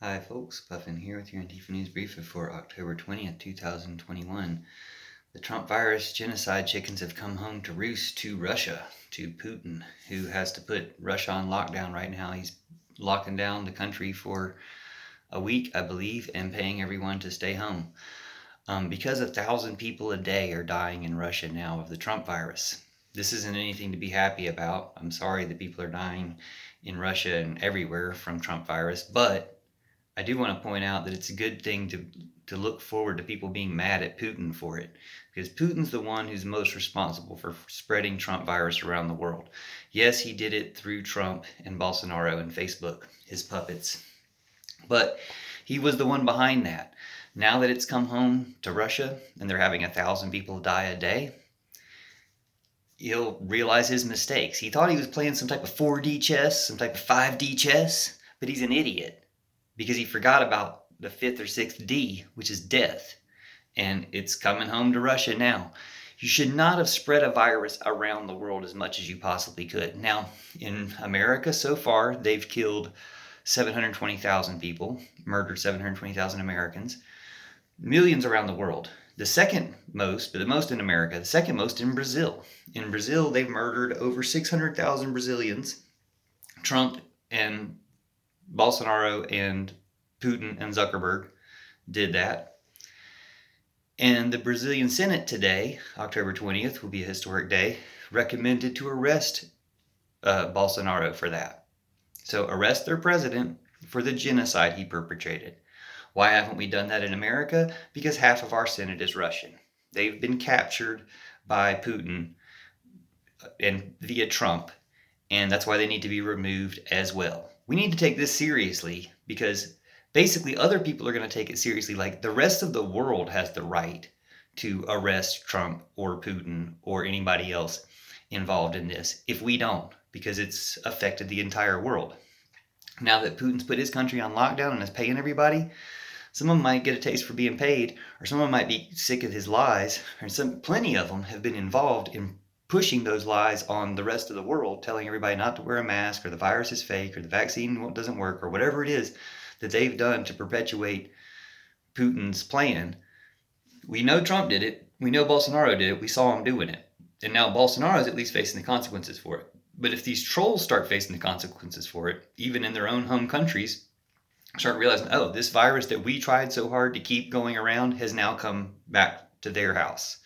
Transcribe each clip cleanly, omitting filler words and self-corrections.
Hi folks, Puffin here with your Antifa News Briefa for October 20th, 2021. The Trumpvirus genocide chickens have come home to roost to Russia, to Putin, who has to put Russia on lockdown right now. He's locking down the country for a week, I believe, and paying everyone to stay home. Because 1,000 people a day are dying in Russia now of the Trump virus. This isn't anything to be happy about. I'm sorry that people are dying in Russia and everywhere from Trump virus, but I do want to point out that it's a good thing to look forward to people being mad at Putin for it, because Putin's the one who's most responsible for spreading Trump virus around the world. Yes, he did it through Trump and Bolsonaro and Facebook, his puppets, but he was the one behind that. Now that it's come home to Russia and they're having 1,000 people die a day, he'll realize his mistakes. He thought he was playing some type of 4D chess, some type of 5D chess, but he's an idiot, because he forgot about the fifth or sixth D, which is death. And it's coming home to Russia now. You should not have spread a virus around the world as much as you possibly could. Now, in America so far, they've killed 720,000 people, murdered 720,000 Americans, millions around the world. The second most, but the most in America, the second most in Brazil. In Brazil, they've murdered over 600,000 Brazilians. Trump and Bolsonaro and Putin and Zuckerberg did that. And the Brazilian Senate today, October 20th, will be a historic day, recommended to arrest Bolsonaro for that. So arrest their president for the genocide he perpetrated. Why haven't we done that in America? Because half of our Senate is Russian. They've been captured by Putin and via Trump, and that's why they need to be removed as well. We need to take this seriously, because basically other people are going to take it seriously. Like, the rest of the world has the right to arrest Trump or Putin or anybody else involved in this if we don't, because it's affected the entire world. Now that Putin's put his country on lockdown and is paying everybody, some of them might get a taste for being paid, or some of them might be sick of his lies, and plenty of them have been involved in pushing those lies on the rest of the world, telling everybody not to wear a mask, or the virus is fake, or the vaccine doesn't work, or whatever it is that they've done to perpetuate Putin's plan. We know Trump did it. We know Bolsonaro did it. We saw him doing it. And now Bolsonaro is at least facing the consequences for it. But if these trolls start facing the consequences for it, even in their own home countries, start realizing, oh, this virus that we tried so hard to keep going around has now come back to their house.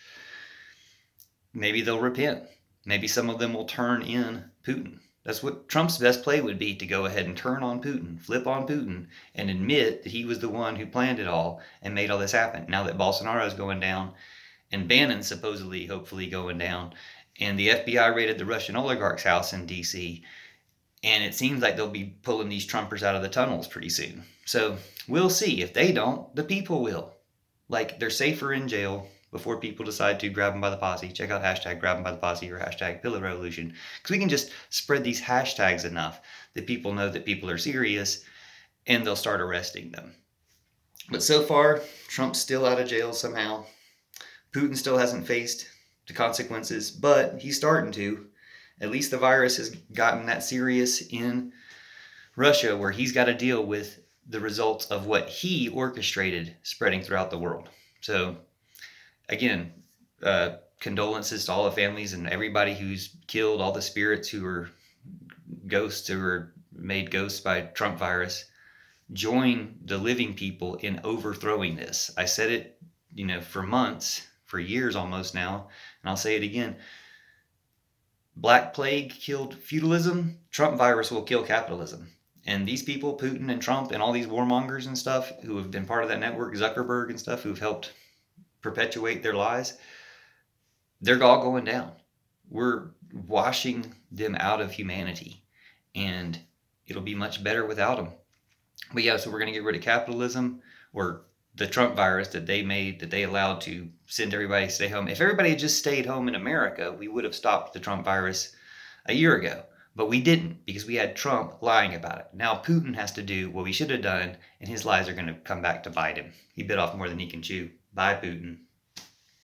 Maybe they'll repent. Maybe some of them will turn in Putin. That's what Trump's best play would be, to go ahead and turn on Putin, flip on Putin, and admit that he was the one who planned it all and made all this happen. Now that Bolsonaro's going down, and Bannon's supposedly, hopefully going down, and the FBI raided the Russian oligarch's house in D.C., and it seems like they'll be pulling these Trumpers out of the tunnels pretty soon. So we'll see. If they don't, the people will. Like, they're safer in jail before people decide to grab them by the posse. Check out hashtag grab them by the posse or hashtag pillow revolution. Because we can just spread these hashtags enough that people know that people are serious, and they'll start arresting them. But so far, Trump's still out of jail somehow. Putin still hasn't faced the consequences, but he's starting to. At least the virus has gotten that serious in Russia, where he's got to deal with the results of what he orchestrated spreading throughout the world. So, again, condolences to all the families and everybody who's killed, all the spirits who are ghosts, who were made ghosts by Trump virus. Join the living people in overthrowing this. I said it, for months, for years almost now, and I'll say it again. Black Plague killed feudalism. Trump virus will kill capitalism. And these people, Putin and Trump and all these warmongers and stuff who have been part of that network, Zuckerberg and stuff, who've helped perpetuate their lies, they're all going down. We're washing them out of humanity, and it'll be much better without them. But yeah, so we're going to get rid of capitalism, or the Trump virus that they made, that they allowed to send everybody to stay home. If everybody had just stayed home in America, we would have stopped the Trump virus a year ago. But we didn't, because we had Trump lying about it. Now Putin has to do what we should have done, and his lies are going to come back to bite him. He bit off more than he can chew. Bye, Putin.